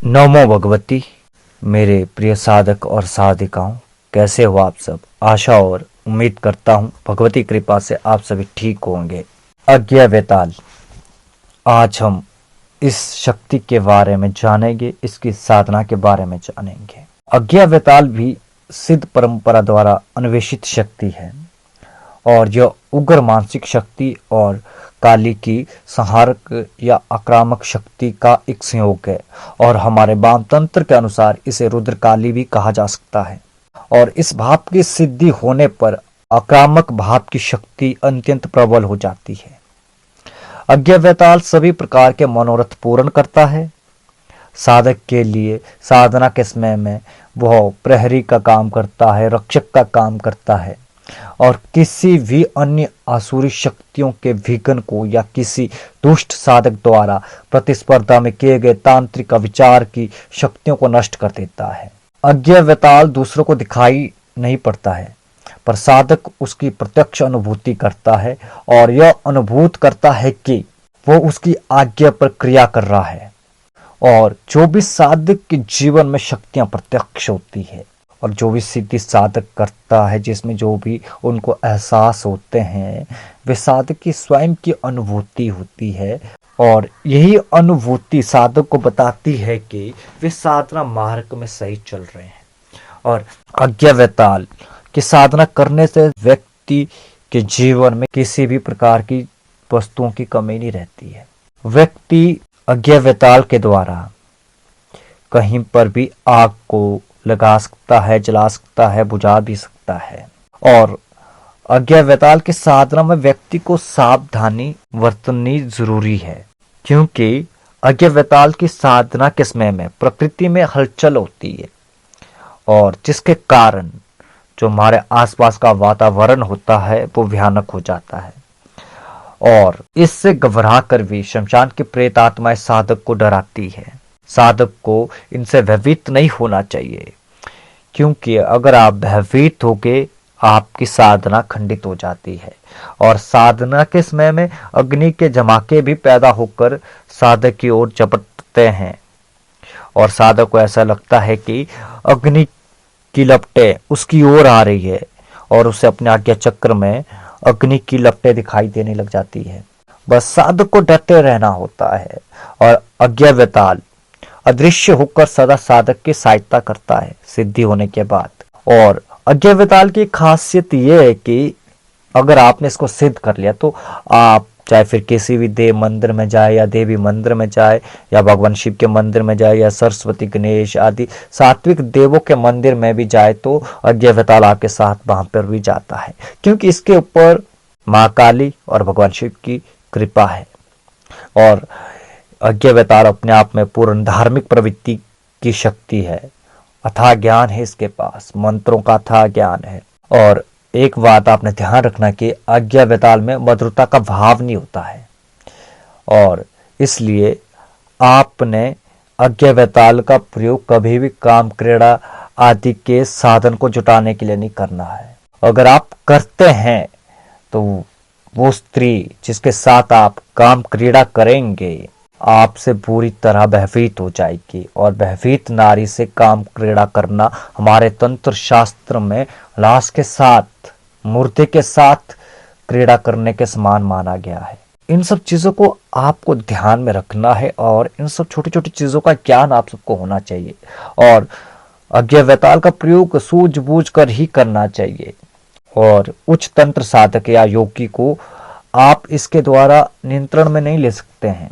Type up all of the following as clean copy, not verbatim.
नमो भगवती। मेरे प्रिय साधक और साधिकाओं, कैसे हो आप सब। आशा और उम्मीद करता हूँ भगवती कृपा से आप सभी ठीक होंगे। अज्ञा वेताल, आज हम इस शक्ति के बारे में जानेंगे, इसकी साधना के बारे में जानेंगे। अज्ञा वेताल भी सिद्ध परंपरा द्वारा अन्वेषित शक्ति है और यह उग्र मानसिक शक्ति और काली की संहारक या आक्रामक शक्ति का एक संयोग है और हमारे वाम तंत्र के अनुसार इसे रुद्रकाली भी कहा जा सकता है। और इस भाव की सिद्धि होने पर आक्रामक भाव की शक्ति अत्यंत प्रबल हो जाती है। अज्ञा वेताल सभी प्रकार के मनोरथ पूर्ण करता है। साधक के लिए साधना के समय में वह प्रहरी का काम करता है, रक्षक का काम करता है और किसी भी अन्य आसुरी शक्तियों के विघ्न को या किसी दुष्ट साधक द्वारा प्रतिस्पर्धा में किए गए तांत्रिक विचार की शक्तियों को नष्ट कर देता है। अज्ञा वेताल दूसरों को दिखाई नहीं पड़ता है, पर साधक उसकी प्रत्यक्ष अनुभूति करता है और यह अनुभूत करता है कि वो उसकी आज्ञा पर क्रिया कर रहा है। और जो भी साधक के जीवन में शक्तियां प्रत्यक्ष होती है और जो भी सिद्धि साधक करता है, जिसमें जो भी उनको एहसास होते हैं, वे साधक की स्वयं की अनुभूति होती है और यही अनुभूति साधक को बताती है कि वे साधना मार्ग में सही चल रहे हैं। और अज्ञा वेताल की साधना करने से व्यक्ति के जीवन में किसी भी प्रकार की वस्तुओं की कमी नहीं रहती है। व्यक्ति अज्ञा वेताल के द्वारा कहीं पर भी आग को लगा सकता है, जला सकता है, बुझा भी सकता है। और अज्ञा वेताल की साधना में व्यक्ति को सावधानी बरतनी जरूरी है, क्योंकि अज्ञा वेताल की साधना के समय में प्रकृति में हलचल होती है और जिसके कारण जो हमारे आसपास का वातावरण होता है वो भयानक हो जाता है। और इससे घबरा कर भी शमशान की प्रेत आत्माएं साधक को डराती है। साधक को इनसे भयभीत नहीं होना चाहिए, क्योंकि अगर आप भयभीत होगे आपकी साधना खंडित हो जाती है। और साधना के समय में अग्नि के झमाके भी पैदा होकर साधक की ओर झपटते हैं और साधक को ऐसा लगता है कि अग्नि की लपटें उसकी ओर आ रही है और उसे अपने आज्ञा चक्र में अग्नि की लपटें दिखाई देने लग जाती है। बस साधक को डरते रहना होता है और अज्ञा वेताल अदृश्य होकर सदा साधक की सहायता करता है सिद्धि होने के बाद। और अज्ञा वेताल की खासियत यह है कि अगर आपने इसको सिद्ध कर लिया तो आप चाहे फिर किसी भी देव मंदिर में जाए या देवी मंदिर में जाए या भगवान शिव के मंदिर में जाए या सरस्वती गणेश आदि सात्विक देवों के मंदिर में भी जाए तो अज्ञा वेताल आपके साथ वहां पर भी जाता है, क्योंकि इसके ऊपर माँ काली और भगवान शिव की कृपा है। और अज्ञा वेताल अपने आप में पूर्ण धार्मिक प्रवृत्ति की शक्ति है। अथाह ज्ञान है इसके पास, मंत्रों का अथाह ज्ञान है। और एक बात आपने ध्यान रखना कि अज्ञा वेताल में मधुरता का भाव नहीं होता है और इसलिए आपने अज्ञा वेताल का प्रयोग कभी भी काम क्रीड़ा आदि के साधन को जुटाने के लिए नहीं करना है। अगर आप करते हैं तो वो स्त्री जिसके साथ आप काम क्रीड़ा करेंगे आपसे पूरी तरह भयभीत हो जाएगी। और भयभीत नारी से काम क्रीड़ा करना हमारे तंत्र शास्त्र में लाश के साथ, मूर्ति के साथ क्रीड़ा करने के समान माना गया है। इन सब चीजों को आपको ध्यान में रखना है और इन सब छोटी छोटी चीजों का ज्ञान आप सबको होना चाहिए और अज्ञा वेताल का प्रयोग सूझबूझ कर ही करना चाहिए। और उच्च तंत्र साधक या योगी को आप इसके द्वारा नियंत्रण में नहीं ले सकते हैं।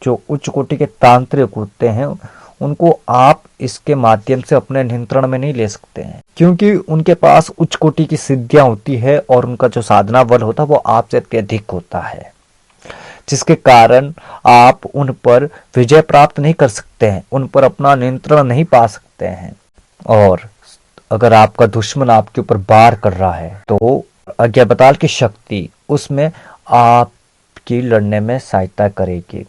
जो उच्च कोटि के तांत्रिक होते हैं उनको आप इसके माध्यम से अपने नियंत्रण में नहीं ले सकते हैं, क्योंकि उनके पास उच्च कोटि की सिद्धियां होती है और उनका जो साधना बल होता है वो आपसे अत्यधिक होता है, जिसके कारण आप उन पर विजय प्राप्त नहीं कर सकते हैं, उन पर अपना नियंत्रण नहीं पा सकते हैं। और अगर आपका दुश्मन आपके ऊपर वार कर रहा है तो अज्ञा वेताल की शक्ति उसमें आपकी लड़ने में सहायता करेगी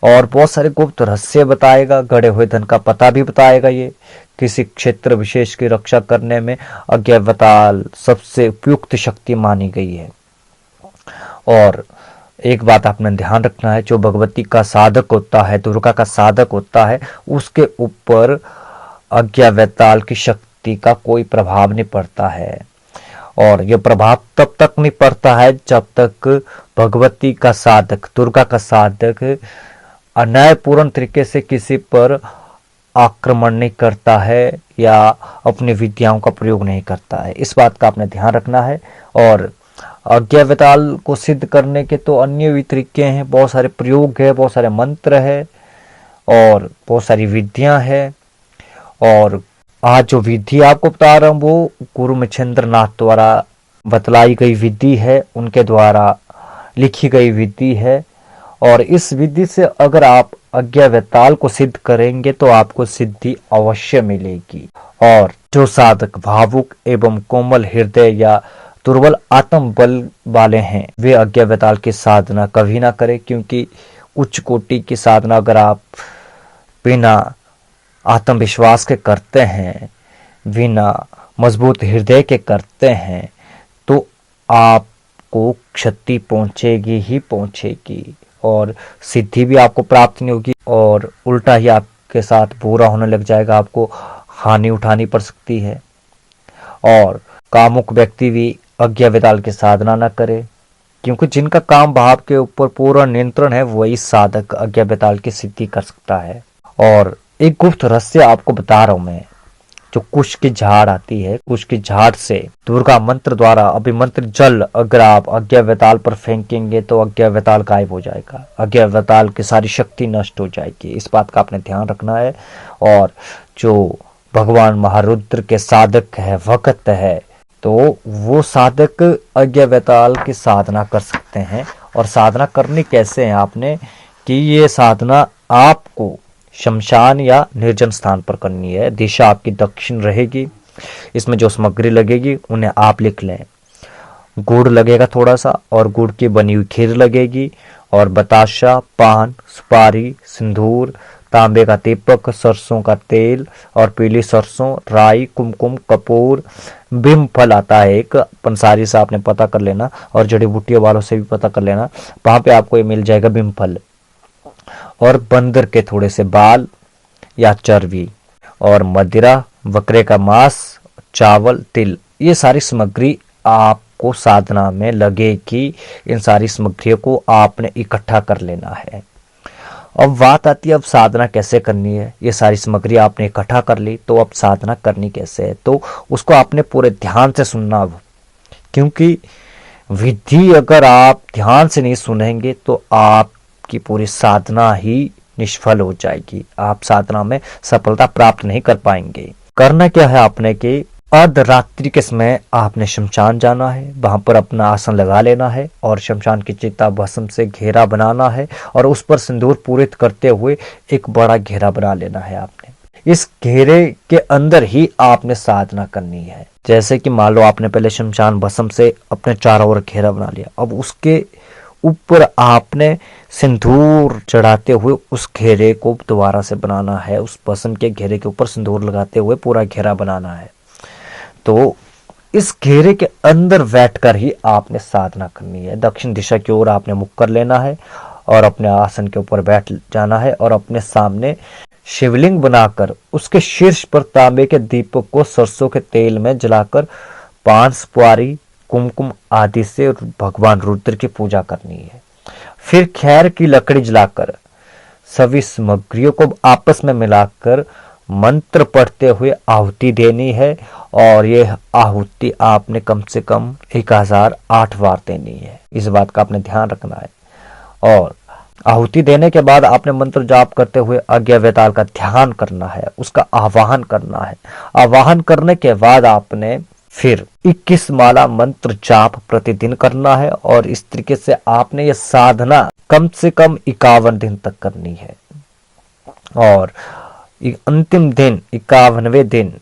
और बहुत सारे गुप्त रहस्य बताएगा, गड़े हुए धन का पता भी बताएगा। ये किसी क्षेत्र विशेष की रक्षा करने में अज्ञा वेताल सबसे उपयुक्त शक्ति मानी गई है। और एक बात आपने ध्यान रखना है, जो भगवती का साधक होता है, दुर्गा का साधक होता है, उसके ऊपर अज्ञा वैताल की शक्ति का कोई प्रभाव नहीं पड़ता है। और यह प्रभाव तब तक नहीं पड़ता है जब तक भगवती का साधक, दुर्गा का साधक अन्यायपूर्ण तरीके से किसी पर आक्रमण नहीं करता है या अपनी विद्याओं का प्रयोग नहीं करता है। इस बात का आपने ध्यान रखना है। और अज्ञा वैताल को सिद्ध करने के तो अन्य भी तरीके हैं, बहुत सारे प्रयोग है, बहुत सारे मंत्र है और बहुत सारी विधियां हैं। और आज जो विधि आपको बता रहा हूँ वो गुरु मच्छिंद्र नाथ द्वारा बतलाई गई विधि है, उनके द्वारा लिखी गई विधि है। और इस विधि से अगर आप अज्ञा वैताल को सिद्ध करेंगे तो आपको सिद्धि अवश्य मिलेगी। और जो साधक भावुक एवं कोमल हृदय या दुर्बल आत्म बल वाले हैं वे अज्ञा वैताल की साधना कभी ना करें, क्योंकि उच्च कोटि की साधना अगर आप बिना आत्मविश्वास के करते हैं, बिना मजबूत हृदय के करते हैं, तो आपको क्षति पहुंचेगी ही पहुंचेगी और सिद्धि भी आपको प्राप्त नहीं होगी और उल्टा ही आपके साथ बुरा होने लग जाएगा, आपको हानि उठानी पड़ सकती है। और कामुक व्यक्ति भी अज्ञा वैताल की साधना न करे, क्योंकि जिनका काम भाव के ऊपर पूरा नियंत्रण है वही साधक अज्ञा वैताल की सिद्धि कर सकता है। और एक गुप्त रहस्य आपको बता रहा हूं मैं, जो कुश की झाड़ आती है, कुश की झाड़ से दुर्गा मंत्र द्वारा अभिमंत्र जल अगर आप अज्ञा वैताल पर फेंकेंगे तो अज्ञा वैताल गायब हो जाएगा, अज्ञा वैताल की सारी शक्ति नष्ट हो जाएगी। इस बात का आपने ध्यान रखना है। और जो भगवान महारुद्र के साधक है, भक्त है, तो वो साधक अज्ञा वैताल की साधना कर सकते हैं। और साधना करनी कैसे है आपने, कि ये साधना आपको शमशान या निर्जन स्थान पर करनी है। दिशा आपकी दक्षिण रहेगी। इसमें जो सामग्री लगेगी उन्हें आप लिख लें। गुड़ लगेगा थोड़ा सा, और गुड़ की बनी हुई खीर लगेगी, और बताशा, पान, सुपारी, सिंदूर, तांबे का दीपक, सरसों का तेल और पीली सरसों, राई, कुमकुम, कपूर, बिम फल आता है एक, पंसारी से आपने पता कर लेना और जड़ी बूटियों वालों से भी पता कर लेना, वहां पे आपको ये मिल जाएगा बिम फल। और बंदर के थोड़े से बाल या चर्बी, और मदिरा, बकरे का मांस, चावल, तिल, ये सारी सामग्री आपको साधना में लगेगी। इन सारी सामग्रियों को आपने इकट्ठा कर लेना है। अब बात आती है अब साधना कैसे करनी है। ये सारी सामग्री आपने इकट्ठा कर ली, तो अब साधना करनी कैसे है, तो उसको आपने पूरे ध्यान से सुनना। क्योंकि विधि अगर आप ध्यान से नहीं सुनेंगे तो आपकी पूरी साधना ही निष्फल हो जाएगी, आप साधना में सफलता प्राप्त नहीं कर पाएंगे। करना क्या है आपने कि अर्धरात्रि के समय आपने शमशान जाना है, वहां पर अपना आसन लगा लेना है और शमशान की चिता भस्म से घेरा बनाना है और उस पर सिंदूर पूरित करते हुए एक बड़ा घेरा बना लेना है आपने। इस घेरे के अंदर ही आपने साधना करनी है। जैसे कि मान लो आपने पहले शमशान भस्म से अपने चारों ओर घेरा बना लिया, अब उसके ऊपर आपने सिंदूर चढ़ाते हुए उस घेरे को दोबारा से बनाना है। उस भस्म के घेरे के ऊपर सिंदूर लगाते हुए पूरा घेरा बनाना है। तो इस घेरे के अंदर बैठकर ही आपने साधना करनी है। दक्षिण दिशा की ओर आपने मुख कर लेना है और अपने आसन के ऊपर बैठ जाना है और अपने सामने शिवलिंग बनाकर उसके शीर्ष पर तांबे के दीपक को सरसों के तेल में जलाकर पान, सुपारी, कुमकुम आदि से भगवान रुद्र की पूजा करनी है। फिर खैर की लकड़ी जलाकर सभी सामग्रियों को आपस में मिलाकर मंत्र पढ़ते हुए आहुति देनी है और ये आहुति आपने कम से कम 1008 बार देनी है। इस बात का आपने ध्यान रखना है। और आहुति देने के बाद आपने मंत्र जाप करते हुए अज्ञा वैताल का ध्यान करना है, उसका आवाहन करना है। आवाहन करने के बाद आपने फिर 21 माला मंत्र जाप प्रतिदिन करना है और इस तरीके से आपने ये साधना कम से कम 51 दिन तक करनी है। और अंतिम दिन 51वें दिन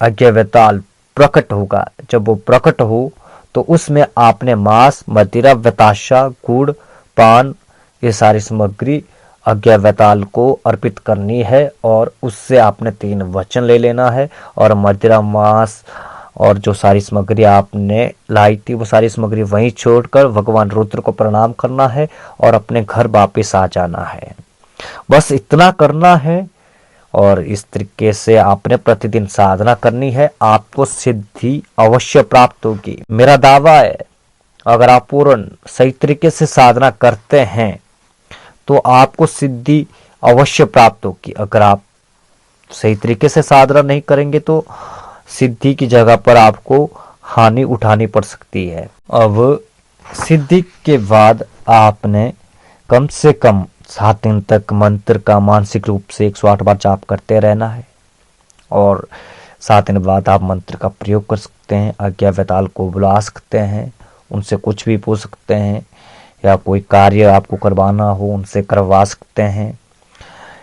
अज्ञा वैताल प्रकट होगा। जब वो प्रकट हो तो उसमें आपने मांस, मदिरा, बताशा, गुड़, पान, ये सारी सामग्री अज्ञा वैताल को अर्पित करनी है और उससे आपने 3 वचन ले लेना है। और मदिरा, मांस और जो सारी सामग्री आपने लाई थी वो सारी सामग्री वहीं छोड़कर भगवान रुद्र को प्रणाम करना है और अपने घर वापस आ जाना है। बस इतना करना है और इस तरीके से आपने प्रतिदिन साधना करनी है। आपको सिद्धि अवश्य प्राप्त होगी। मेरा दावा है, अगर आप पूर्ण सही तरीके से साधना करते हैं तो आपको सिद्धि अवश्य प्राप्त होगी। अगर आप सही तरीके से साधना नहीं करेंगे तो सिद्धि की जगह पर आपको हानि उठानी पड़ सकती है। अब सिद्धि के बाद आपने कम से कम 7 दिन तक मंत्र का मानसिक रूप से 108 बार जाप करते रहना है और 7 दिन बाद आप मंत्र का प्रयोग कर सकते हैं। आज्ञा वेताल को बुला सकते हैं, उनसे कुछ भी पूछ सकते हैं या कोई कार्य आपको करवाना हो उनसे करवा सकते हैं।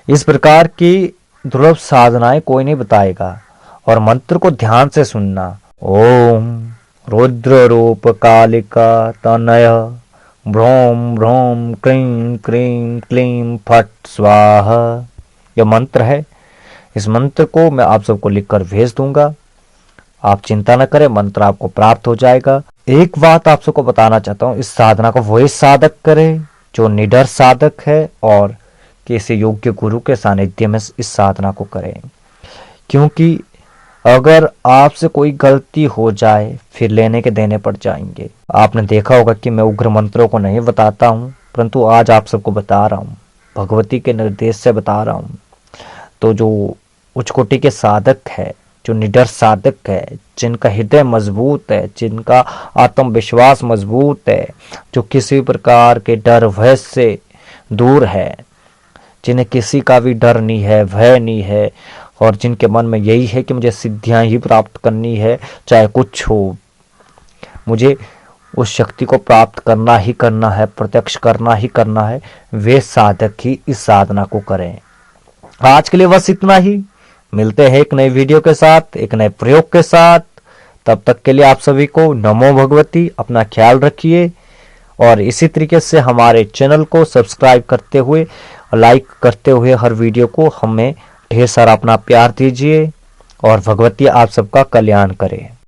इस प्रकार की दुर्लभ साधनाएं कोई नहीं बताएगा और मंत्र को ध्यान से सुनना। ओम रुद्र रूप कालिका तनय भ्रोम भ्रोम क्रीं क्रीं क्लीं फट स्वाहा, यह मंत्र है। इस मंत्र को मैं आप सबको लिखकर भेज दूंगा। आप चिंता न करें, मंत्र आपको प्राप्त हो जाएगा। एक बात आप सबको बताना चाहता हूँ, इस साधना को वही साधक करे जो निडर साधक है और किसी योग्य गुरु के सानिध्य में इस साधना को करें। क्योंकि अगर आपसे कोई गलती हो जाए फिर लेने के देने पड़ जाएंगे। आपने देखा होगा कि मैं उग्र मंत्रों को नहीं बताता हूँ, परंतु आज आप सबको बता रहा हूँ, भगवती के निर्देश से बता रहा हूँ। तो जो उच्च कोटि के साधक है, जो निडर साधक है, जिनका हृदय मजबूत है, जिनका आत्मविश्वास मजबूत है, जो किसी प्रकार के डर भय से दूर है, जिन्हें किसी का भी डर नहीं है, भय नहीं है और जिनके मन में यही है कि मुझे सिद्धियां ही प्राप्त करनी है, चाहे कुछ हो, मुझे उस शक्ति को प्राप्त करना ही करना है, प्रत्यक्ष करना ही करना है, वे साधक ही इस साधना को करें। आज के लिए बस इतना ही। मिलते हैं एक नई वीडियो के साथ, एक नए प्रयोग के साथ। तब तक के लिए आप सभी को नमो भगवती। अपना ख्याल रखिए और इसी तरीके से हमारे चैनल को सब्सक्राइब करते हुए, लाइक करते हुए हर वीडियो को हमें ढेर सारा अपना प्यार दीजिए और भगवती आप सबका कल्याण करे।